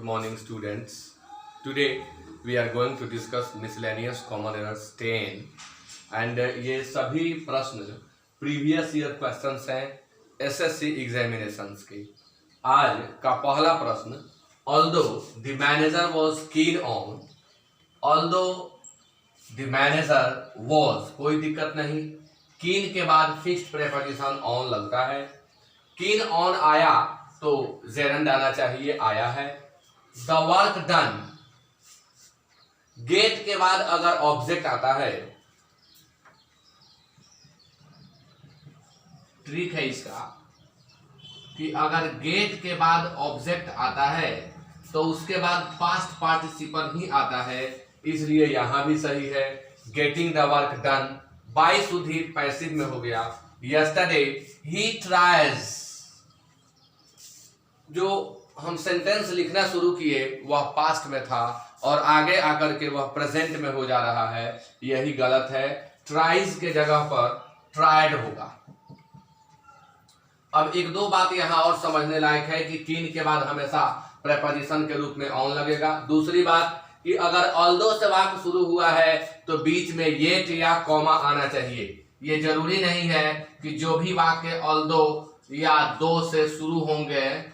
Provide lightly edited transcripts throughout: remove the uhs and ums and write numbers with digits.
Good morning, students. Today we are going to discuss miscellaneous common errors 10 and ये सभी प्रश्न previous year questions हैं SSC examinations के। आज का पहला प्रश्न, although the manager was keen on, although the manager was, कोई दिक्कत नहीं, keen के बाद फिक्स्ड प्रेपोजिशन ऑन लगता है, keen on आया तो जेरंड आना चाहिए, आया है। द वर्क डन, गेट के बाद अगर ऑब्जेक्ट आता है, ट्रिक है इसका कि अगर गेट के बाद ऑब्जेक्ट आता है तो उसके बाद पास्ट पार्टिसिपल ही आता है, इसलिए यहां भी सही है। Getting the work done, by Sudhir passive में हो गया। यस्टरडे ही ट्राइज, जो हम सेंटेंस लिखना शुरू किए वह पास्ट में था और आगे आकर के वह प्रेजेंट में हो जा रहा है, यही गलत है। ट्राइज के जगह पर ट्राइड होगा। अब एक दो बात यहां और समझने लायक है कि कीन के बाद हमेशा प्रेपोजिशन के रूप में ऑन लगेगा। दूसरी बात कि अगर ऑल्दो से वाक्य शुरू हुआ है तो बीच में येट या कॉमा आना चाहिए। ये जरूरी नहीं है कि जो भी वाक्य ऑल्दो या दो से शुरू होंगे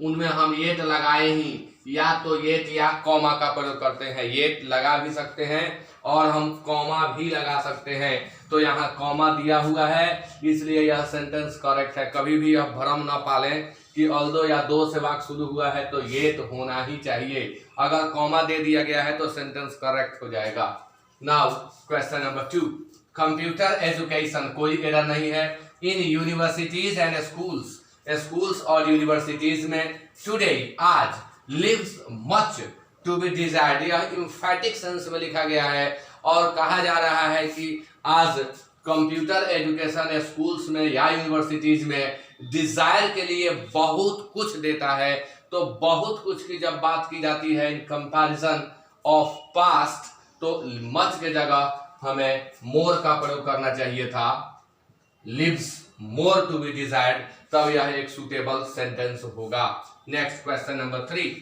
उनमें हम येट लगाए ही, या तो येट या कॉमा का प्रयोग करते हैं। येट लगा भी सकते हैं और हम कॉमा भी लगा सकते हैं, तो यहाँ कॉमा दिया हुआ है इसलिए यह सेंटेंस करेक्ट है। कभी भी यह भ्रम ना पालें कि ऑल्दो या दो से वाक्य शुरू हुआ है तो येट होना ही चाहिए। अगर कॉमा दे दिया गया है तो सेंटेंस करेक्ट हो जाएगा। Now question number 2, computer education, कोई एरर नहीं है। In universities and schools, schools और यूनिवर्सिटीज में टुडे, आज, lives much to be desired, यह इंफैटिक सेंस में लिखा गया है और कहा जा रहा है कि आज कंप्यूटर एजुकेशन स्कूल्स में या यूनिवर्सिटीज में डिजायर के लिए बहुत कुछ देता है। तो बहुत कुछ की जब बात की जाती है इन कंपैरिजन ऑफ पास्ट, तो मच के जगह हमें मोर का प्रयोग करना चाहिए था। Lives more to be desired, तब यह एक सुटेबल सेंटेंस होगा। Next question number 3,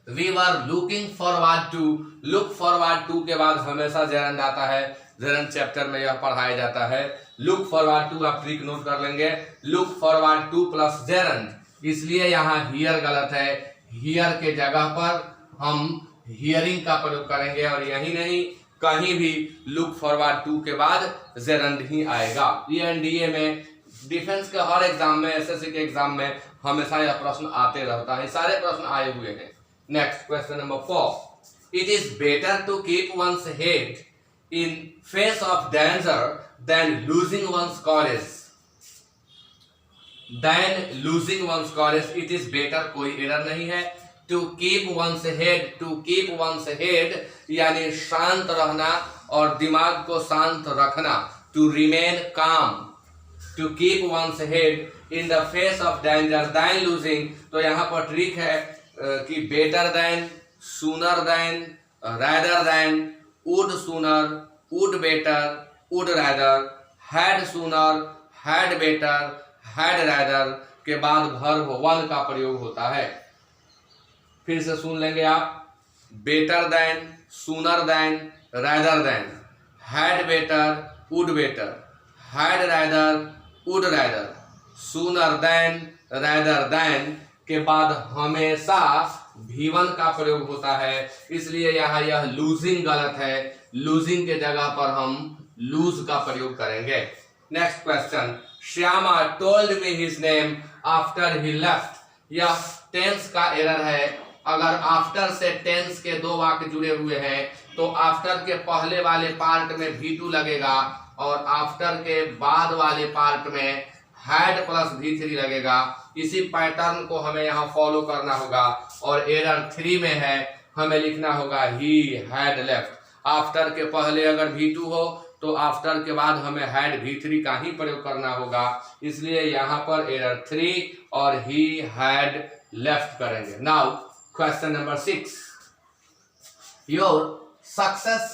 we were looking forward to, look forward to के बाद हमेशा जेरंड आता है। जेरंड चैप्टर में यह पढ़ाया जाता है। लुक फॉरवर्ड टू आप ट्रिक नोट कर लेंगे, look forward two plus gerund, इसलिए यहाँ हियर गलत है। हियर के जगह पर हम हियरिंग का प्रयोग करेंगे और यही नहीं, कहीं भी लुक फॉरवर्ड टू के बाद जेरंड ही आएगा। एनडीए में, डिफेंस के हर एग्जाम में, एसएससी के एग्जाम में हमेशा यह प्रश्न आते रहता है, सारे प्रश्न आए हुए हैं। Next question number 4, it is better to keep one's head in face of danger than losing one's college, than losing one's college. It is better, कोई एरर नहीं है। To keep one's head, to keep one's head यानी शांत रहना और दिमाग को शांत रखना। To remain calm, to keep one's head in the face of danger than losing, तो यहाँ पर ट्रिक है कि better than, sooner than, rather than, would sooner, would better, would rather, had sooner, had better, had rather के बाद verb one का प्रयोग होता है। फिर से सुन लेंगे आप, better than, sooner than, rather than, had better, would better, had rather, would rather, sooner than, rather than के बाद हमेशा भी1 का प्रयोग होता है, इसलिए यहाँ यह लूजिंग गलत है। लूजिंग के जगह पर हम लूज का प्रयोग करेंगे। Next question, Shyama told me his name after he left, यह टेंस का एरर है। अगर आफ्टर से टेंस के दो वाक्य जुड़े हुए हैं तो आफ्टर के पहले वाले पार्ट में V2 लगेगा और आफ्टर के बाद वाले पार्ट में हैड प्लस V3 लगेगा। इसी पैटर्न को हमें यहाँ फॉलो करना होगा और एरर 3 में है, हमें लिखना होगा ही हैड लेफ्ट। आफ्टर के पहले अगर V2 हो तो आफ्टर के बाद हमें हैड V3 का ही प्रयोग करना होगा, इसलिए यहाँ पर एरर 3 और ही हैड लेफ्ट करेंगे। Now question number 6, your success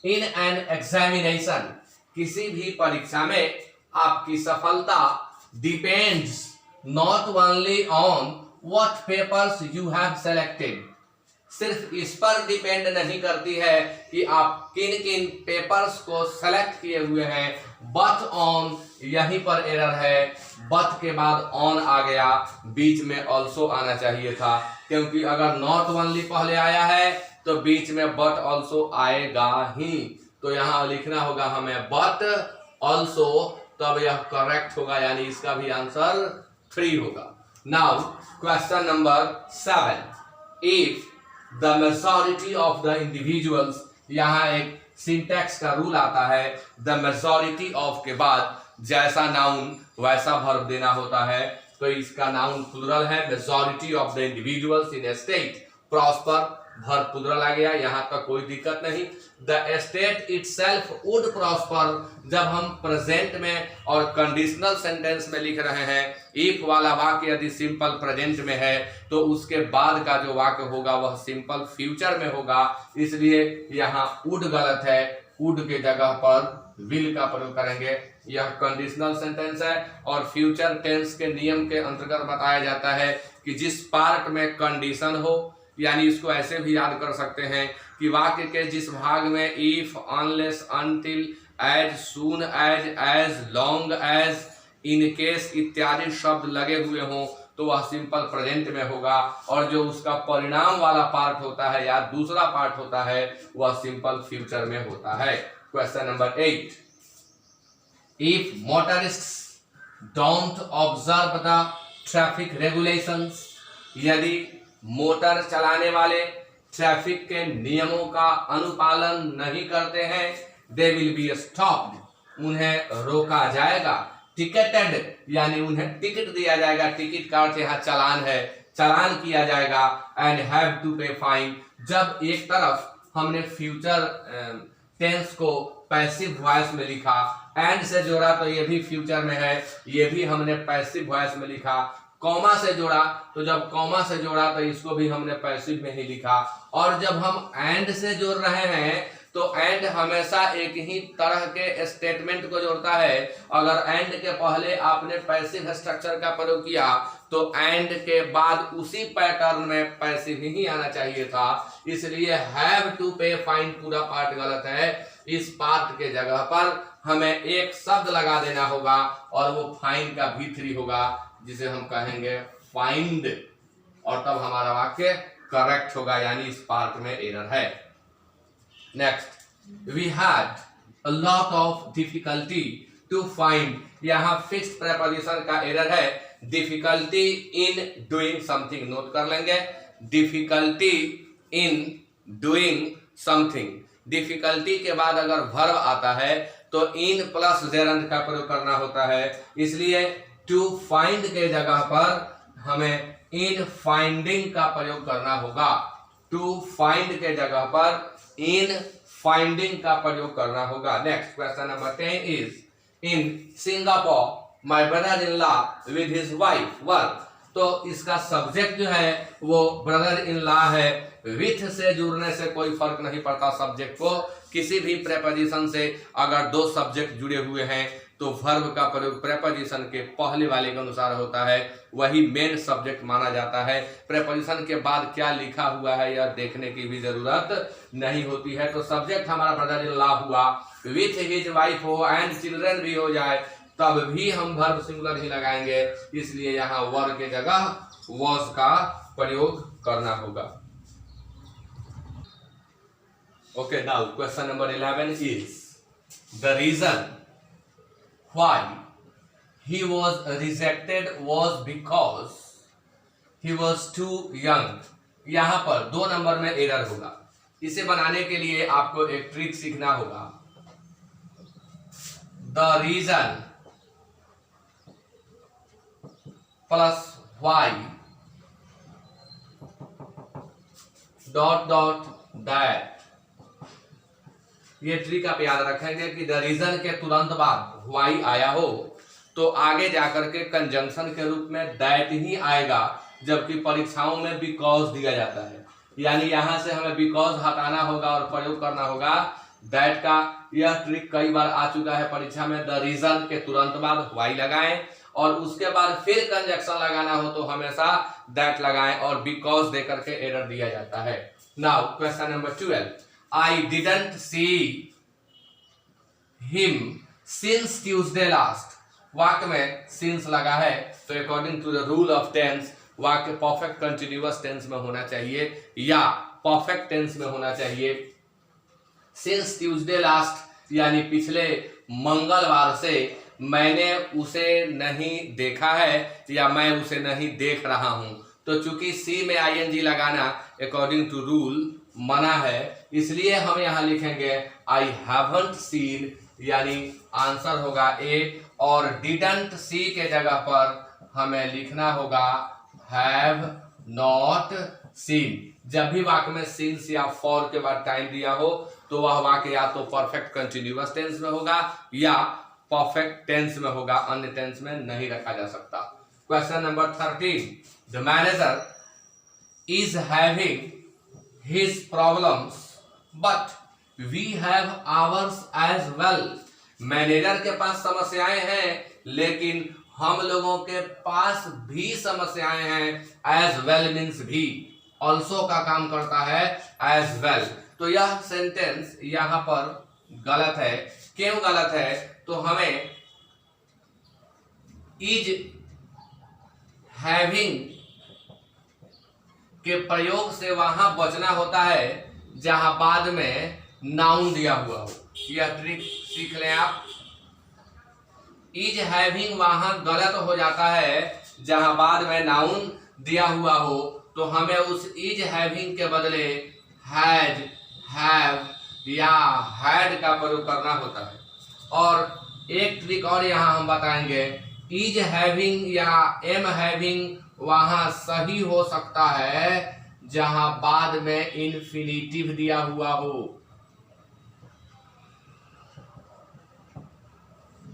in an examination, किसी भी परीक्षा में आपकी सफलता depends not only on what papers you have selected। सिर्फ इस पर डिपेंड नहीं करती है कि आप किन किन पेपर्स को सेलेक्ट किए हुए हैं, बट ऑन, यहीं पर एरर है, बट के बाद ऑन आ गया, बीच में ऑल्सो आना चाहिए था, क्योंकि अगर नॉट ओनली पहले आया है तो बीच में बट ऑल्सो आएगा ही। तो यहाँ लिखना होगा हमें बट ऑल्सो, तब यह करेक्ट होगा, यानी इसका भी आंसर 3 होगा। Now question number 7, if the majority of the individuals, यहाँ एक सिंटैक्स का रूल आता है, द मेजॉरिटी ऑफ के बाद जैसा नाउन वैसा वर्ब देना होता है, तो इसका नाउन प्लुरल है, majority of the individuals in a state prosper, verb plural आ गया, यहां तक कोई दिक्कत नहीं। The state itself would prosper, जब हम प्रेजेंट में और कंडीशनल सेंटेंस में लिख रहे हैं, इफ वाला वाक्य यदि सिंपल प्रेजेंट में है तो उसके बाद का जो वाक्य होगा वह सिंपल फ्यूचर में होगा, इसलिए यहाँ वुड गलत है, वुड के जगह पर विल का प्रयोग करेंगे। यह कंडीशनल सेंटेंस है और फ्यूचर टेंस के नियम के अंतर्गत बताया जाता है कि जिस पार्ट में कंडीशन हो, यानी इसको ऐसे भी याद कर सकते हैं कि वाक्य के जिस भाग में if, unless, until, as, soon as, as long as, in case इत्यादि शब्द लगे हुए हों तो वह सिंपल प्रेजेंट में होगा, और जो उसका परिणाम वाला पार्ट होता है या दूसरा पार्ट होता है वह सिंपल फ्यूचर में होता है। Question number 8, if motorists don't observe the traffic regulations, यदि मोटर चलाने वाले ट्रैफिक के नियमों का अनुपालन नहीं करते हैं, दे विल बी स्टॉप्ड, उन्हें रोका जाएगा, टिकटेड, यानी उन्हें टिकट दिया जाएगा, टिकट का अर्थ यहाँ चालान है, चालान किया जाएगा, एंड हैव टू पे फाइन। जब एक तरफ हमने फ्यूचर टेंस को पैसिव वॉइस में लिखा, एंड से जोड़ा तो ये भी फ्यूचर में है, ये भी हमने पैसिव वॉइस में लिखा, कॉमा से जोड़ा तो जब कॉमा से जोड़ा तो इसको भी हमने पैसिव में ही लिखा, और जब हम एंड से जोड़ रहे हैं तो एंड हमेशा एक ही तरह के स्टेटमेंट को जोड़ता है। अगर एंड के पहले आपने पैसिव स्ट्रक्चर का प्रयोग किया तो एंड के बाद उसी पैटर्न में पैसिव ही आना चाहिए था, इसलिए हैव टू पे फाइन पूरा पार्ट गलत है। इस पार्ट के जगह पर हमें एक शब्द लगा देना होगा और वो फाइन का V3 होगा, जिसे हम कहेंगे फाइंड, और तब हमारा वाक्य करेक्ट होगा, यानी इस पार्ट में एरर है। Next, we had a lot of difficulty to find, यहाँ फिक्स्ड प्रेपोजिशन का एरर है, डिफिकल्टी इन डूइंग समथिंग, नोट कर लेंगे, difficulty in doing something, difficulty के बाद अगर वर्ब आता है तो इन प्लस जेरंड का प्रयोग करना होता है, इसलिए टू फाइंड के जगह पर हमें इन फाइंडिंग का प्रयोग करना होगा, टू फाइंड के जगह पर इन फाइंडिंग का प्रयोग करना होगा। Next question number 10 is, in Singapore my brother in law with his wife work, तो इसका सब्जेक्ट जो है वो ब्रदर इन लॉ है, विथ से जुड़ने से कोई फर्क नहीं पड़ता सब्जेक्ट को, किसी भी प्रेपोजिशन से अगर दो सब्जेक्ट जुड़े हुए हैं तो वर्ब का प्रयोग प्रेपोजिशन के पहले वाले के अनुसार होता है, वही मेन सब्जेक्ट माना जाता है। प्रेपोजिशन के बाद क्या लिखा हुआ है यह देखने की भी जरूरत नहीं होती है। तो सब्जेक्ट हमारा ब्रदर इन लॉ हुआ, विथ हिज वाइफ हो एंड चिल्ड्रन भी हो जाए तब भी हम वर्ब सिंगुलर ही लगाएंगे, इसलिए यहाँ वर के जगह वॉज का प्रयोग करना होगा। Okay, now question number 11 is, the reason why he was rejected was because he was too young। यहाँ पर 2 नंबर में एरर होगा, इसे बनाने के लिए आपको एक ट्रिक सीखना होगा। The reason plus why dot dot that, ये ट्रिक आप याद रखेंगे कि द रीजन के तुरंत बाद वाई आया हो तो आगे जाकर के कंजंक्शन के रूप में दैट ही आएगा, जबकि परीक्षाओं में बिकॉज दिया जाता है, यानी यहां से हमें बिकॉज हटाना होगा और प्रयोग करना होगा दैट का। यह ट्रिक कई बार आ चुका है परीक्षा में, द रीजन के तुरंत बाद वाई लगाएं और उसके बाद फिर कंजंक्शन लगाना हो तो हमेशा दैट लगाएं और बिकॉज दे करके एरर दिया जाता है। Now question number 12, I didn't see him since Tuesday last. वाक्य में सिंस लगा है तो according to the rule of tense वाक्य परफेक्ट कंटिन्यूअस टेंस में होना चाहिए या परफेक्ट टेंस में होना चाहिए। सिंस ट्यूसडे लास्ट यानी पिछले मंगलवार से मैंने उसे नहीं देखा है या मैं उसे नहीं देख रहा हूं। तो चूंकि सी में आईएनजी लगाना अकॉर्डिंग टू रूल मना है, इसलिए हम यहां लिखेंगे आई हैवंट सीन, यानी आंसर होगा ए। और डिडंट सी के जगह पर हमें लिखना होगा हैव नॉट सीन। जब भी वाक्य में सिंस या फॉर के बाद टाइम दिया हो तो वह वाक्य या तो परफेक्ट कंटिन्यूअस टेंस में होगा या परफेक्ट टेंस में होगा, अन्य टेंस में नहीं रखा जा सकता। Question number 13, the manager is having his problems but we have ours as well. Manager के पास समस्याएं हैं लेकिन हम लोगों के पास भी समस्याएं हैं। एज वेल मीन्स भी, ऑल्सो का काम करता है एज वेल। तो यह सेंटेंस यहां पर गलत है। क्यों गलत है? तो हमें इज हैविंग के प्रयोग से वहां बचना होता है जहां बाद में नाउन दिया हुआ हो। यह ट्रिक सीख लें आप। इज हैविंग वहां गलत हो जाता है जहां बाद में नाउन दिया हुआ हो, तो हमें उस इज हैविंग के बदले हैज, हैव या हैड का प्रयोग करना होता है। और एक ट्रिक और यहां हम बताएंगे, इज हैविंग या एम हैविंग वहां सही हो सकता है जहां बाद में इन्फिनिटिव दिया हुआ हो।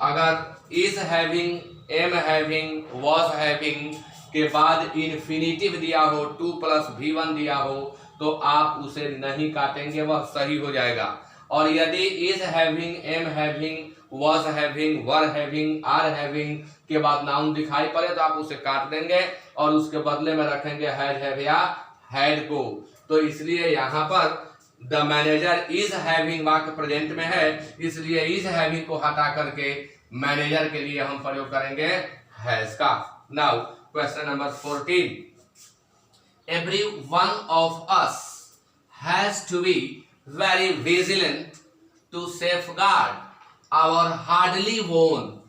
अगर is having, am having, was having के बाद इन्फिनिटिव दिया हो, 2 + V1 दिया हो, तो आप उसे नहीं काटेंगे, वह सही हो जाएगा। और यदि is having, am having, was having, were having, are having के बाद नाउन दिखाई पड़े तो आप उसे काट देंगे और उसके बदले में रखेंगे हैड, हैव या हैड को। तो इसलिए यहाँ पर द मैनेजर इज हैविंग वाक्य प्रेजेंट में है, इसलिए इज हैविंग को हटा करके मैनेजर के लिए हम प्रयोग करेंगे हैज का। Now question number 14, every one of us has to be very vigilant to safeguard our hardly won.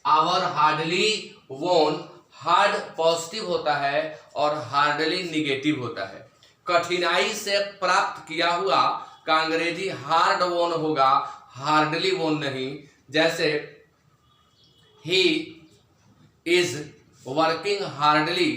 Our hardly won, hard positive होता है और हार्डली निगेटिव होता है। कठिनाई से प्राप्त किया हुआ का अंग्रेजी हार्ड वोन होगा, हार्डली वोन नहीं। जैसे ही is working hardly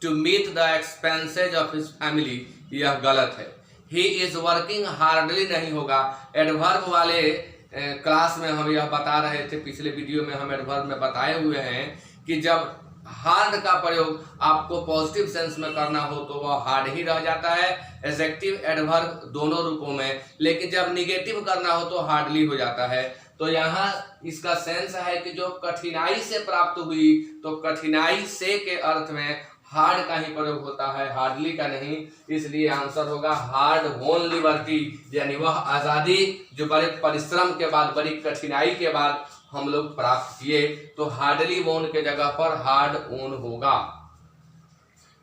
to meet the expenses of his family, यह गलत है। ही इज वर्किंग हार्डली नहीं होगा। एडवर्ब वाले क्लास में हम यह बता रहे थे, पिछले वीडियो में हम एडवर्ब में बताए हुए हैं कि जब हार्ड का प्रयोग आपको पॉजिटिव सेंस में करना हो तो वह हार्ड ही रह जाता है, एडजेक्टिव एडवर्ब दोनों रूपों में। लेकिन जब निगेटिव करना हो तो हार्डली हो जाता है। तो यहाँ इसका सेंस है कि जो कठिनाई से प्राप्त हुई, तो कठिनाई से के अर्थ में हार्ड का ही प्रयोग होता है, हार्डली का नहीं। इसलिए आंसर होगा हार्ड वोन लिबर्टी, यानी वह आजादी जो बड़े परिश्रम के बाद, बड़ी कठिनाई के बाद हम लोग प्राप्त किए। तो हार्डली वोन के जगह पर हार्ड ओन होगा।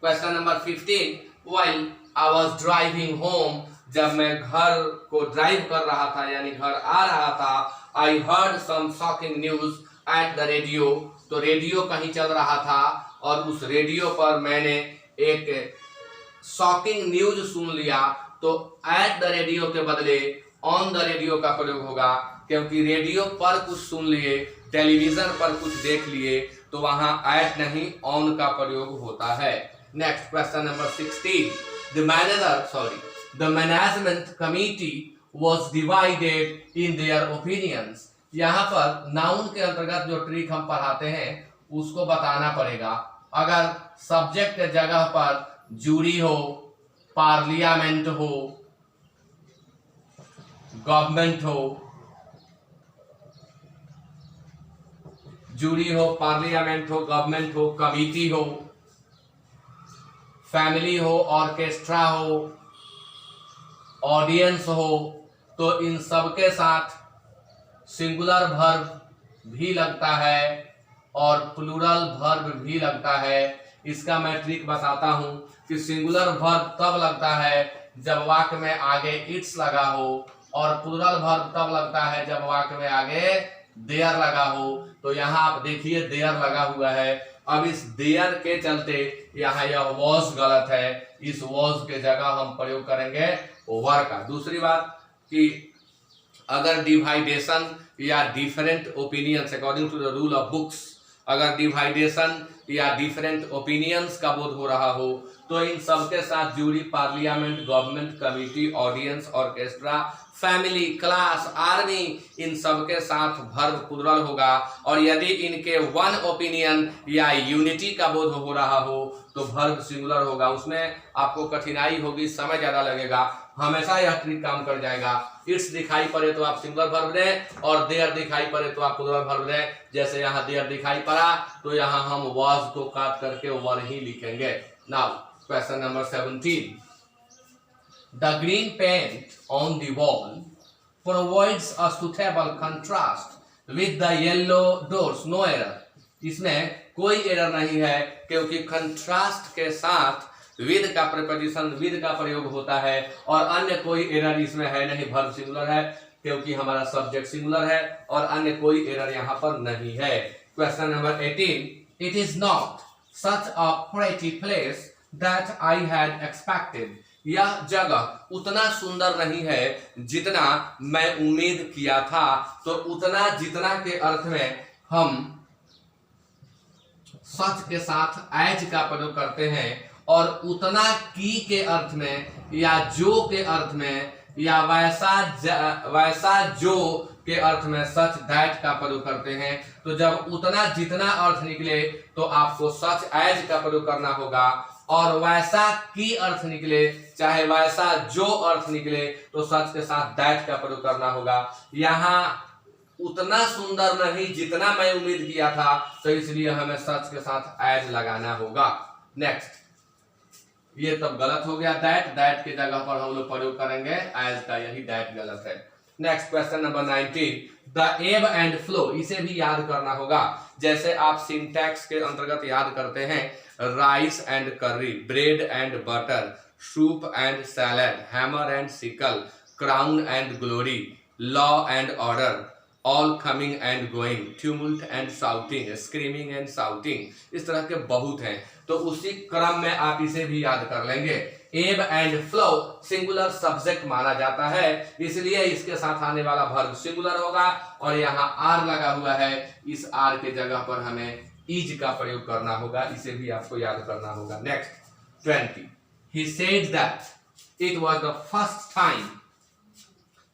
Question number 15, while I was driving home, जब मैं घर को ड्राइव कर रहा था यानी घर आ रहा था, I heard some shocking news at the radio, तो रेडियो कहीं चल रहा था और उस रेडियो पर मैंने एक शॉकिंग न्यूज सुन लिया। तो एट द रेडियो के बदले ऑन द रेडियो का प्रयोग होगा, क्योंकि रेडियो पर कुछ सुन लिए, टेलीविजन पर कुछ देख लिए, तो वहां एट नहीं ऑन का प्रयोग होता है। Next question number 16, the management committee was divided in their opinions। यहाँ पर नाउन के अंतर्गत जो ट्रिक हम पढ़ाते हैं उसको बताना पड़ेगा। अगर सब्जेक्ट के जगह पर जूरी हो, पार्लियामेंट हो, गवर्नमेंट हो, जूरी हो, पार्लियामेंट हो, गवर्नमेंट हो, कमिटी हो, फैमिली हो, ऑर्केस्ट्रा हो, ऑडियंस हो, तो इन सब के साथ सिंगुलर वर्ब भी लगता है और प्लूरल वर्ब भी लगता है। इसका मैं ट्रिक बताता हूं कि सिंगुलर वर्ब तब लगता है जब वाक्य में आगे इट्स लगा हो, और प्लूरल वर्ब तब लगता है जब वाक्य में आगे देयर लगा हो। तो यहाँ आप देखिए देयर लगा हुआ है। अब इस देयर के चलते यहाँ यह वॉज गलत है, इस वॉज के जगह हम प्रयोग करेंगे वर का। दूसरी बात कि अगर डिवाइडेशन या different opinions according to the rule of books, अगर डिवाइडेशन या डिफरेंट ओपिनियंस का बोध हो रहा हो तो इन सबके साथ jury, parliament, government, committee, audience, orchestra, family, class, army, इन सबके साथ वर्ब प्लूरल होगा। और यदि इनके वन ओपिनियन या यूनिटी का बोध हो रहा हो तो वर्ब सिंगुलर होगा। उसमें आपको कठिनाई होगी, समय ज्यादा लगेगा, हमेशा यह ट्रिक काम कर जाएगा। इट्स दिखाई पड़े तो आप सिंगुलर वर्ब दें और देयर दिखाई पड़े तो आप प्लूरल वर्ब दें। जैसे यहाँ देयर दिखाई पड़ा तो यहाँ हम वाज को काट करके वर ही लिखेंगे। Now question number 17, the green paint on the wall provides a suitable contrast with the yellow doors. No error. इसमें कोई एरर नहीं है क्योंकि कंट्रास्ट के साथ विद का प्रीपोजिशन विद का प्रयोग होता है और अन्य कोई एरर इसमें है नहीं। वर्ब सिंगुलर है क्योंकि हमारा सब्जेक्ट सिंगुलर है और अन्य कोई एरर यहाँ पर नहीं है। Question number 18, it is not such a pretty place that I had expected. यह जगह उतना सुंदर नहीं है जितना मैं उम्मीद किया था। तो उतना जितना के अर्थ में हम सच के साथ एज का प्रयोग करते हैं और उतना की के अर्थ में या जो के अर्थ में या वैसा जो के अर्थ में सच दैट का प्रयोग करते हैं। तो जब उतना जितना अर्थ निकले तो आपको सच एज का प्रयोग करना होगा और वैसा की अर्थ निकले चाहे वैसा जो अर्थ निकले तो सच के साथ दैट का प्रयोग करना होगा। यहाँ उतना सुंदर नहीं जितना मैं उम्मीद किया था तो इसलिए हमें सच के साथ एज लगाना होगा। नेक्स्ट, ये तब गलत हो गया, दैट के जगह पर हम लोग प्रयोग करेंगे एज का, यही दैट गलत है। Next question number 19, the above and flow, इसे भी याद करना होगा। जैसे आप सिंटैक्स के अंतर्गत याद करते हैं राइस एंड करी, bread and butter, soup and salad, hammer and sickle, crown and glory, law and order, all coming and going, tumult and shouting, screaming and shouting, इस तरह के बहुत हैं। तो उसी क्रम में आप इसे भी याद कर लेंगे। एब एंड फ्लो सिंगुलर सब्जेक्ट माना जाता है इसलिए इसके साथ आने वाला वर्ब सिंगुलर होगा और यहाँ आर लगा हुआ है, इस आर के जगह पर हमें इज का प्रयोग करना होगा, इसे भी आपको याद करना होगा। Next 20, he said that it was the first time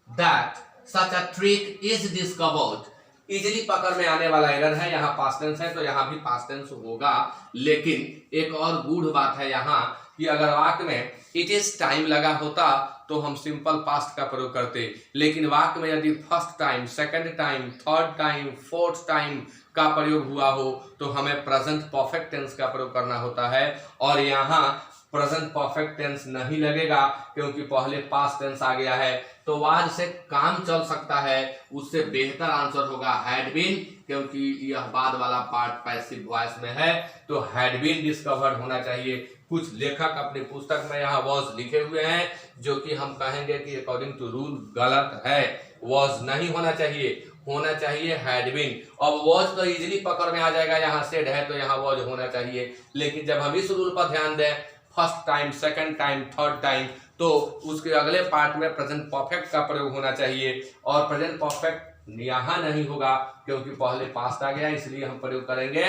that such a trick is discovered. Easily पकड़ में आने वाला एरर है, यहाँ पास्ट टेंस है तो यहाँ भी पास्ट टेंस होगा। लेकिन एक और गूढ़ बात है यहाँ कि अगर वाक्य में इट इज टाइम लगा होता तो हम सिंपल पास्ट का प्रयोग करते, लेकिन वाक्य में यदि first time, second time, third time, fourth time का प्रयोग हुआ हो तो हमें प्रेजेंट परफेक्ट टेंस का प्रयोग करना होता है और यहाँ प्रेजेंट परफेक्ट टेंस नहीं लगेगा क्योंकि पहले पास्ट टेंस आ गया है। तो वाज से काम चल सकता है, उससे बेहतर आंसर होगा हैड बीन, क्योंकि यह बाद वाला पार्ट पैसिव वॉइस में है तो हैड बीन डिस्कवर्ड होना चाहिए। कुछ लेखक अपनी पुस्तक में यहाँ वॉज लिखे हुए हैं जो कि हम कहेंगे कि अकॉर्डिंग टू रूल गलत है, वॉज नहीं होना चाहिए, होना चाहिए हैड बीन। अब वॉज तो इजीली पकड़ में आ जाएगा, यहाँ सेड है तो यहाँ वॉज होना चाहिए। लेकिन जब हम इस रूल पर ध्यान दें first time, second time, third time, तो उसके अगले पार्ट में प्रेजेंट परफेक्ट का प्रयोग होना चाहिए और प्रेजेंट परफेक्ट यहाँ नहीं होगा क्योंकि पहले पास्ट आ गया, इसलिए हम प्रयोग करेंगे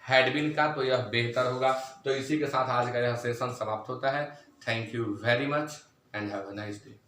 हैड बीन का, तो यह बेहतर होगा। तो इसी के साथ आज का यह सेशन समाप्त होता है। Thank you very much and have a nice day.